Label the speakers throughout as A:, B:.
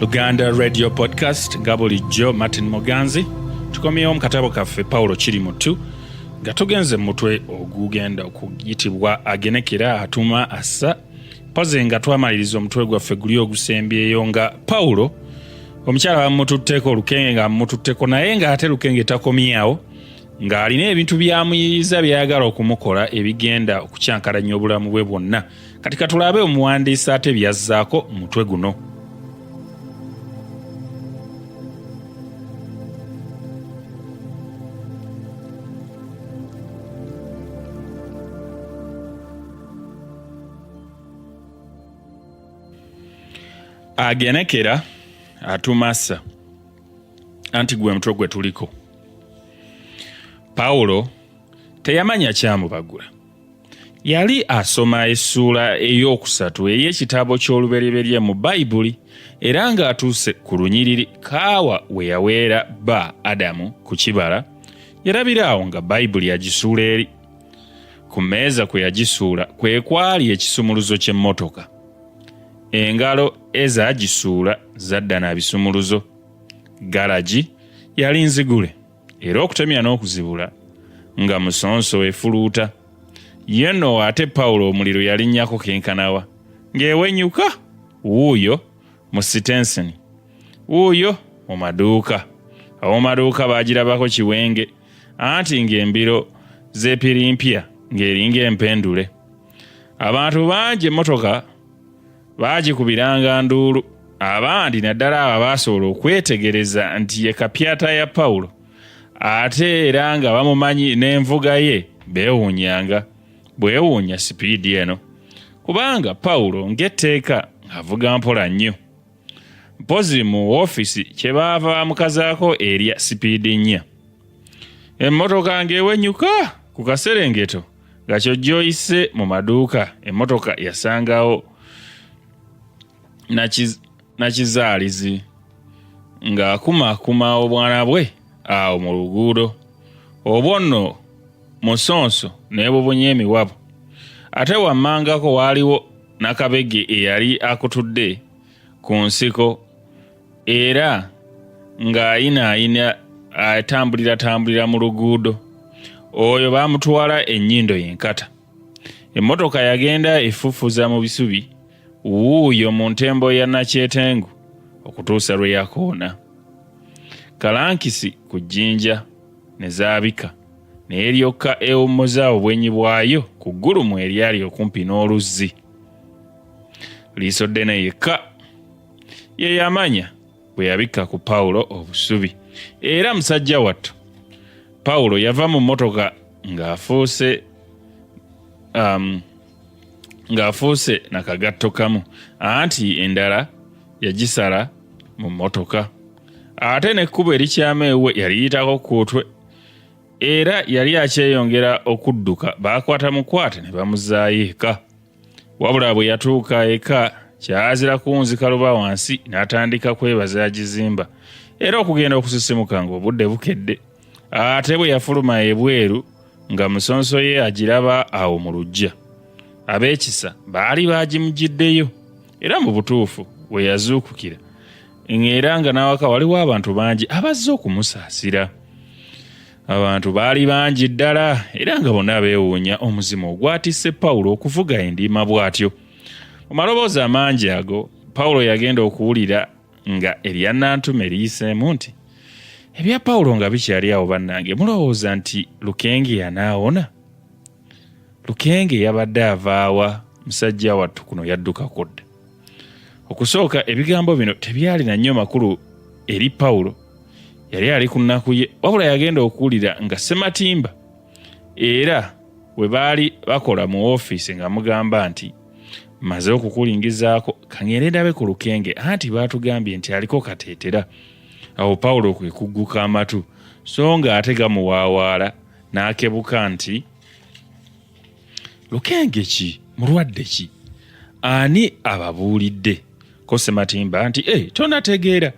A: Luganda Radio Podcast nga bulijjo Martin Moganzi tukomyewo mu katabo kaffe Paulo Kirimutu nga tugenze mutwe ogugenda okuyitibwa agenekera atuma assa poze nga twamaliriza omutwe gwaffe guli ogusembyeyo nga Paulo omukyala bamututteko olukenge nga mututteko naye nga ate lukenge takomyawo nga alina ebintu byamuyiriza byayagala okumukola ebigenda okukyankalanya obulamu bwe bwonna. Kati katulabe omuwandiisi ate byazzaako mutwe guno. Agenekera atuma assa anti gwe mutwe gwe tuliko. Paulo teyamanya kyamubagula. Yali asoma essuula ey'okusatu ey'ekitabo ky'olubereberye mu Bayibuli era ng'atuuse ku lunyiriri kaawa we yaweera bba Adamu ku kibala, yarabira awo nga Bayibuli yagisuula eri. Ku mmeeza kwe yagisuula kwe kwali ekisumuluzo ky'emmotoka. Engalo ezagisuula zaddana bisumuluzo. Galagi yali nzigule era okutemya n'okuzibula nga musonso efuluuta. Yeno ate Paulo omuliro yalinnyako kenkanawa ng'ewenyuka, wuuyo mu sitenseni, wuuyo mu maduuka. Awo maduuka baagirabako kiwenge anti ng'embiro z'epirimpya ng'eringa empendule. Abantu bangi emmotoka baagikubiranga nduulu, abandi naddala abo baasobola okwetegereza nti ye kapyata ya Paulo ate era nga bamumanyi n'envuga ye beewuunyanga. Bwewuunya sipiidi eno kubanga Paulo ng'etteeka avuga mpola nnyo. Mpozi mu woofiisi kye baava bamukazaako erya sipiidi nnya. Emmotoka ng'ewenyuka ku kaserengeto nga kyojjoyise mu maduuka, emmotoka yasangawo nakizaalizi ng'akumakuma obwana bwe awo mu luguudo. Obwo nno musonso n'ebubunya emiwabo. Ate wammangako waaliwo nakabege eyali akutudde ku nsiko era ng'ayinaayina atambulira mu luguudo. Oyo baamutwala ennyindo yenkata. Emmotoka yagenda efufuza mu bisubi, wuuyo mu ntembo ya Nakyetengu okutuusa lwe yakoona. Kalankisi ku jjinja ne zaabika n'eryokka ewummuza obwenyi bwayo ku ggulumu eryali okumpi n'oluzzi. Liiso ddene yekka ye yamanya bwe yabikka ku Paulo obusubi. Era musajja wattu Paulo yava mu mmotoka ng'afuuse nakagatto kamu anti endala yagisala mu mmotoka. Ate n'ekkubo erikyama ewe yaliyitako kuutwe era yali akyeyongera okudduka. Baakwata mukwate ne bamuzaayo eka. Wabula bwe yatuuka eka kyazira kunzika luba wansi n'atandika kwebaza agizimba era okugenda okusisimuka ng'obudde bukedde. Ate bwe yafuluma ebweru nga musonso ye agiraba awo mu luggya, ab'ekisa baali baagimugiddeyo era mu butuufu we yazuukukira era nga n'awaka waliwo abantu bangi abazze okumusaasira. Abantu baali bangi ddala era nga bonna beewuunya omuzimu ogwatisse Paulo okuvuga endiima bw'atyo. Mu maloboozi amangi ago Paulo yagenda okuwulira nga eryannantume liyiseemu nti, ebya Paulo nga bikyali awo bannange, mulowooza nti lukenge yanaawona? Lukenge yabadde avaawa? Musajja wattu kuno yaddukako dda. Okusooka ebigambo bino tebyalina nnyo makulu eri Paulo. Yali ali ku nnaku ye, wabula yagenda okuwulira nga Ssematimba era we baali bakola mu woofiisi nga mugamba nti, maze okukulingizaako kangende ndabe ku lukenge anti baatugambye nti aliko kateetera. Awo Paulo kwe kugguka amatu so nga ate gamuwaawaala n'akebuka nti, lukenge ki? Mulwadde ki? Ani ababuulidde? Ko Ssematimba nti, tonategeera,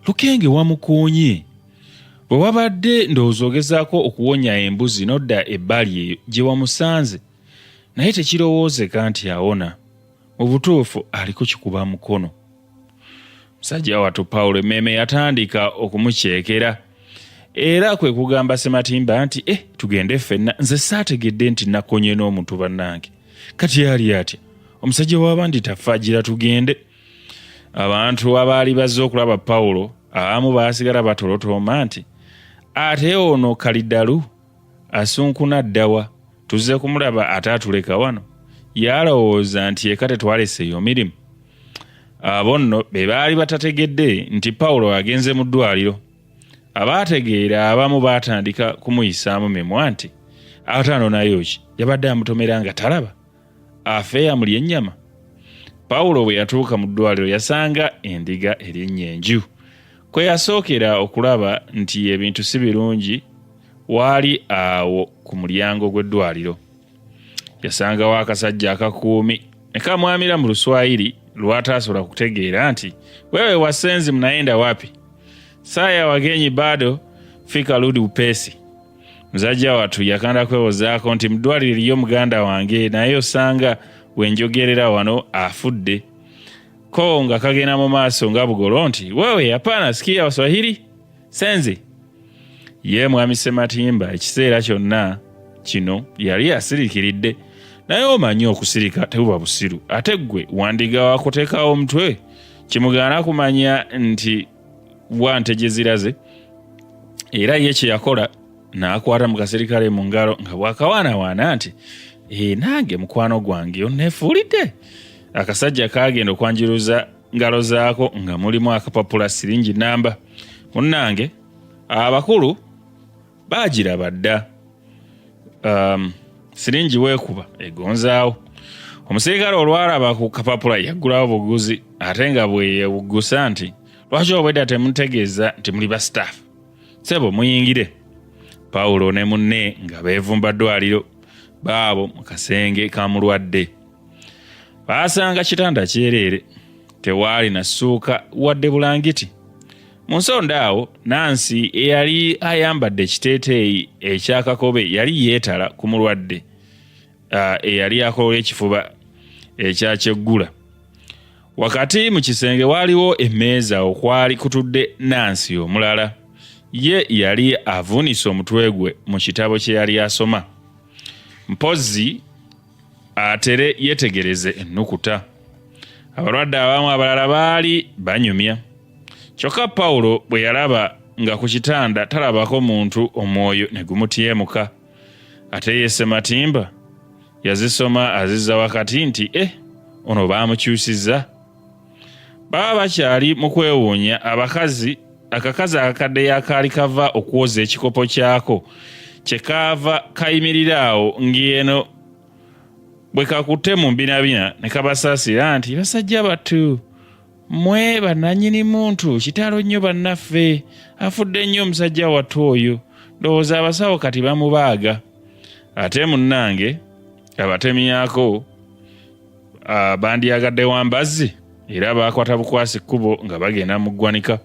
A: lukenge wamukoonye. Bwe wabadde ndowooza ogezaako okuwonya embuzi nodda ebbali eyo gye wamusanze, naye tekirowoozeka nti awona. Mu butuufu aliko kikuba mukono. musajja wattu Pawulo emmeeme yatandika okumukyekera era kwe kugamba Ssematimba nti tugende ffenna, nze saategedde nti nakkonye n'omuntu bannange, kati yali atya omusajja w'abandi tafaagira tugende. Abantu abaali bazze okulaba Pawulo abamu baasigala batolotooma nti ate ono kaliddalu asunkuna ddawa, tuzze kumulaba ate atuleka wano. Yalowooza nti eka tetwaleseeyo mirimu. Abo nno be baali batategedde nti Pawulo agenze mu ddwaliro. Abaategeera abamu baatandika kumuyisaamu memwa nti ate ano nayo ki yabadde amutomera nga talaba, afe yamulya ennyama. Pawulo bwe yatuuka mu ddwaliro yasanga endiga eri ennyenju. Kwe yasookera okulaba nti ebintu si birungi waali awo ku mulyango gw'eddwaliro. Yasangawo akasajja akakuumi ne kamwamira mu Luswayiri lw'ataasobola kutegeera nti wewe wasenzi mnaenda wapi? Saya wagenyi bado fika rudi upesi. Muzajja wattu yakanda kwewozaako nti mudwaliro eriyo muganda wange naye osanga wenjogerera wano afudde. Ko nga kagenda mu maaso nga bugolo nti wewe hapana sikia Waswahili senzi. Ye mwami Ssematimba ekiseera kyonna kino yali asirikiridde, naye omanyi okusirika tebuba busiru. Ate ggwe wandiga wakuteekawo omutwe kimugaana kumanya nti wante ziraze. Era ye kye yakola n'akwata mu kasirikale mu ngalo nga bw'akawaanawaana nti nange mukwano gwange onneefuulidde. Akasajja kaagenda okwanjiruza ngalo zaako nga mulimu akapapula siringi namba. Munnange abakulu baagiraba dda. Siringi weekuba egonzaawo. Omusirikale olwalaba ku kapapula yaggulawo buguzi ate nga bwe yeewuggusa nti lwaki obwedda temutegeeza nti muli ba staff? Sebo muyingire. Pawulo ne munne nga beevumba ddwaliro baabo mu kasenge ka mulwadde. Baasanga kitanda kyereere, tewaali na ssuuka wadde bulangiti. Mu nsonda awo Nansi eyali ayambadde ekiteeteeyi ekyakakobe yali yeetala ku mulwadde eyali akola ekifuba ekyakyeggula. Wakati mu kisenge waaliwo emmeeza okwali kutudde Nansi omulala. Ye yali avuunise omutwe gwe mu kitabo kye yali asoma. Mpozzi atere yetegereze ennukuta. Abalwadde abamu abalala baali banyumya. Kyokka Pawulo bwe yalaba nga ku kitanda talabako muntu, omwoyo ne gumutyemuka. Ate ye Ssematimba yazisoma azizza wakati nti ono baamukyusizza. Baba bakyali mu kwewuunya akakazi akakadde akaali kava okwoza ekikopo kyako kye kaava kayimirira awo ng'eno bwe kakutte mu mbinabina ne kabasaasira nti basajja battu, mmwe bannannyini muntu, kitalo nnyo bannaffe, afudde nnyo omusajja wattu oyo, ndowooza abasawo kati bamubaaga. Ate munnange abatemyako bandyagadde wambazzi era baakwata bukwasi kkubo nga bagenda mu ggwanika.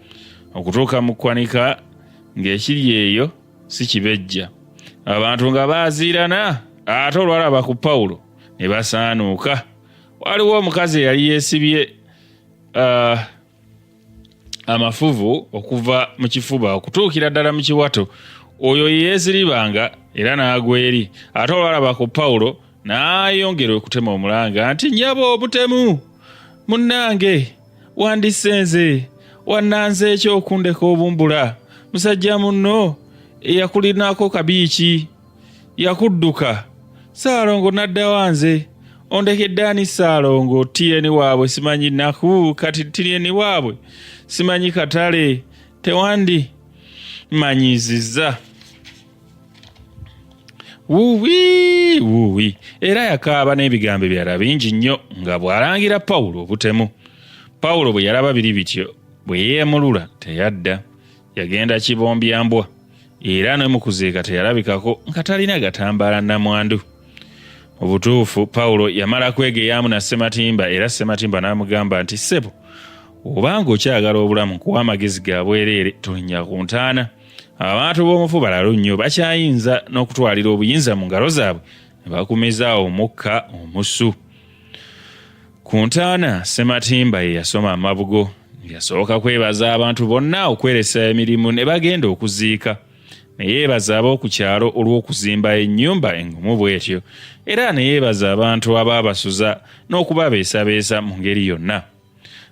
A: Okutuuka mu ggwanika ng'ekiri eyo si kibejja. Abantu nga baaziirana ate olwalaba ku Pawulo ne basaanuuka. Waliwo omukazi eyali yeesibye amafuvu okuva mu kifuba okutuukira ddala mu kiwato. Oyo yeeziribanga era n'agwa eri. Ate olwalaba ku Pawulo n'ayongera okutema omulanga nti nnyaba obutemu, munnange wandisenze, wannanze ekyokundeka obumbula, musajja munno eyakulinako kabiiki yakudduka, Saalongo nadda wanze, ondekedde ani Saalongo? Tiyeni waabwe simanyi nnaku, kati tiyeni waabwe simanyi katale, tewandi manyizizza. Wuwi era yakaaba n'ebigambo byala bingi nnyo nga bw'alangira Pawulo obutemu. Pawulo bwe yalaba biri bityo, bwe yeemulula teyadda, yagenda kibombyambwa era ne mu kuziika teyalabikako nga talina gatambaala nnamwandu. Mu butuufu Pawulo yamala kwegeyaamu na Ssematimba era Ssematimba n'amugamba nti ssebo, obanga okyagala obulamu kuwa amagezi ga bwereere tolinnya ku ntaana. Abantu b'omufu balalu nnyo bakyayinza n'okutwalira obuyinza mu ngalo zaabwe ne bakumiza omukka omusu. Ku ntaana Ssematimba ye yasoma amabugo yasooka kwebaza abantu bonna okweresa emirimu ne bagenda okuziika, ne yeebaza ab'oku kyalo olw'okuzimba ennyumba engumu bw'etyo, era ne yeebaza abantu abaabasuza n'okubabeesabeesa mu ngeri yonna.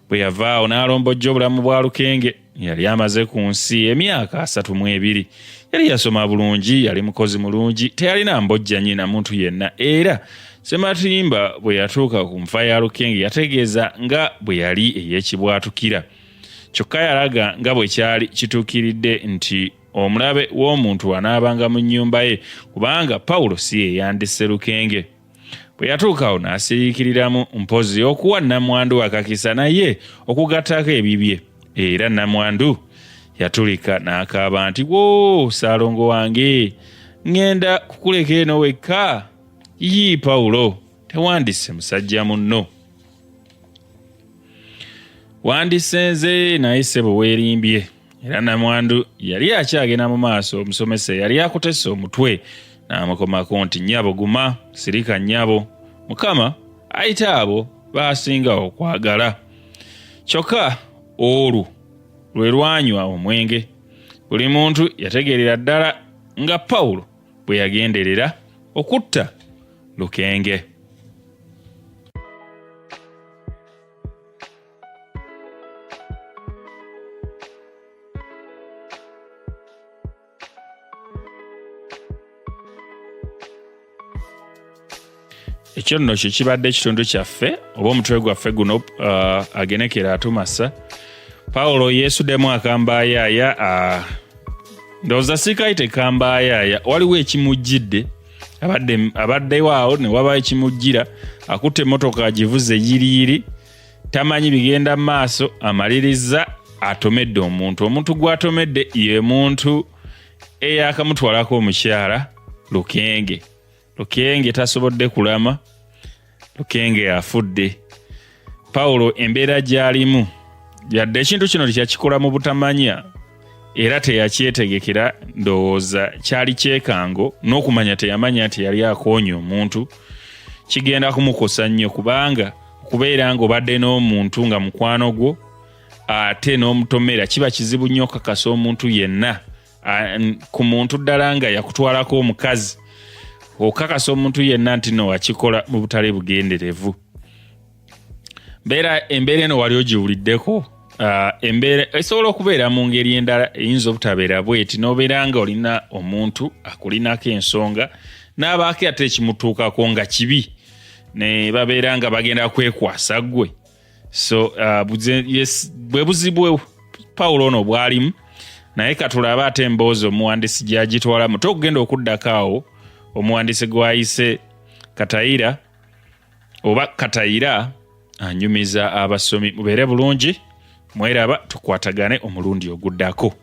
A: Bwe yavaawo n'alombojja obulamu bwa Lukenge. Yali amaze ku nsi emyaka 32. Yali yasoma bulungi, yali mukozi mulungi, teyalina mbojja nnyina muntu yenna, era Ssematimba bwe yatuuka ku nfa ya Lukenge yategeeza nga bwe yali ey'ekibwatukira. Kyokka yalaga nga bwe kyali kituukiridde nti omulabe w'omuntu anaabanga mu nnyumba ye, kubanga Pawulo si ye yandisse Lukenge. Bwe yatuukawo n'asiriikiriramu mpozi okuwa nnamwandu akakisa naye okugattako ebibye, era nnamwandu yatulika n'akaaba nti, "Woo, Ssaalongo wange, ŋŋenda kukuleka eno wekka. Yii Pawulo, tewandisse musajja munno. Wandisenze naye ssebo weerimbye." Era nnamwandu yali akyagenda mu maaso, omusomesa yali akutesse omutwe n'amukomako nti, "Nnyabo guma, sirika nnyabo. Mukama ayita abo baasinga okwagala." Kyokka olwo lwe lwanywa omwenge. Buli muntu yategeerera ddala nga Pawulo bwe yagenderera okutta Lukenge. Ekyo nno kye kibadde ekitundu kyaffe oba omutwe gwaffe guno agenekera atumasa. Pawulo yeesuddemu akambayaaya, ndowooza sikayite kambayaaya, waliwo ekimujjidde, abaddewo awo ne waba ekimujjira, akutte emmotoka agivuze yiriyiri, tamanyi bigenda mu maaso, amaliriza atomedde omuntu gw'atomedde ye muntu eyakamutwalako omukyala Lukenge. Lukenge tasobodde kulama, Lukenge afudde. Pawulo embeera gy'alimu yadde ekintu kino kyakikola mu butamanya era teyakyetegekera, ndowooza kyali kyekango n'okumanya teyamanya nti yali akoonya omuntu, kigenda kumukosa nnyo, kubanga okubeera ng'obadde n'omuntu nga mukwano gwo ate n'omutomera kiba kizibu nnyo okakasa omuntu yenna, ku muntu ddala nga yakutwalako omukazi, okakasa omuntu yenna nti no wakikola mu butale bugenderevu. Embeera eno wali ogiwuliddeko. Embeera esobola okubeera mu ngeri endala, eyinza obutabeera bweti, n'obeera nga olina omuntu akulinako ensonga n'abaako ate ekimutuukako nga kibi, ne babeera nga bagenda kwekwasa ggwe. So bwe buzibu Pawulo ono bwalimu, naye katulabe ate emboozi omuwandiisi gy'agitwalamu. Tokugenda okuddako awo omuwandiisi gw'ayise Katayira anyumiza abasomi. Mubeere bulungi, mweraba, tukwatagane omulundi oguddako.